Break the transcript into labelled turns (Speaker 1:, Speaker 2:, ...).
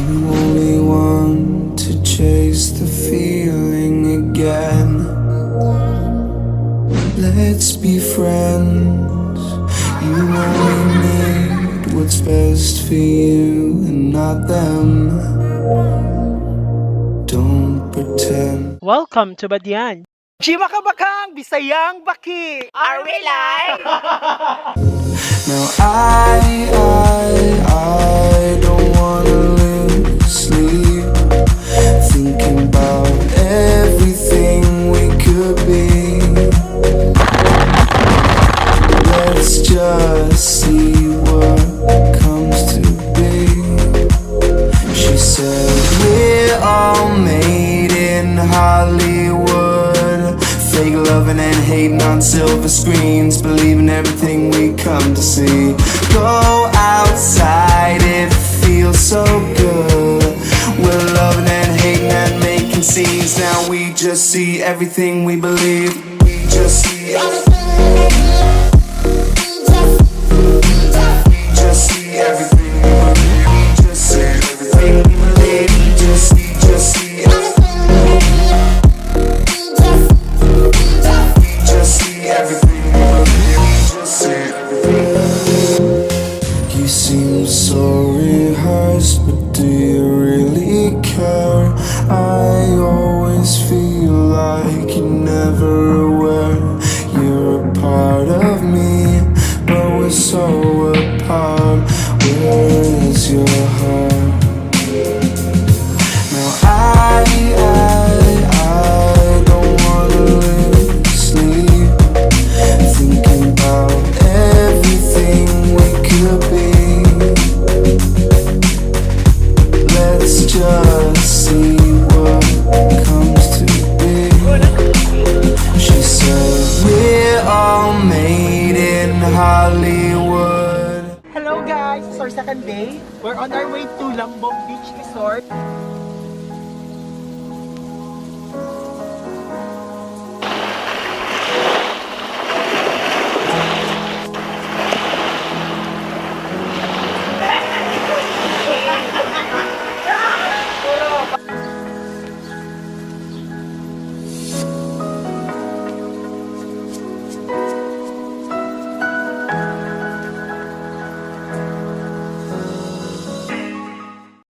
Speaker 1: You only want to chase the feeling again. Let's be friends. You only need what's best for you and not them. Don't pretend.
Speaker 2: Welcome to Badian.
Speaker 3: Chimakabakang Bisayang Baki!
Speaker 4: Are we live?
Speaker 1: Now I don't wanna lose sleep, thinking about everything we could be. Let's just see what comes to be. She said we're all made in Hollywood, fake loving and hating on silver screens, believing everything we come to see. Go outside, it feels so good. We're loving and hating and making scenes. Now we just see everything we believe. We just see everything we believe. We just see everything we believe. We just see everything we believe. We just see everything. You seem so rehearsed, but do you really care? I always feel like you're never aware. You're a part of me, but we're so apart. Where is your heart? Now I don't wanna lose sleep, thinking about everything we could be. Let's just see what comes to be. She said we're all made in Hollywood.
Speaker 3: Hello guys! It's our second day. We're on our way to Lambong Beach Resort.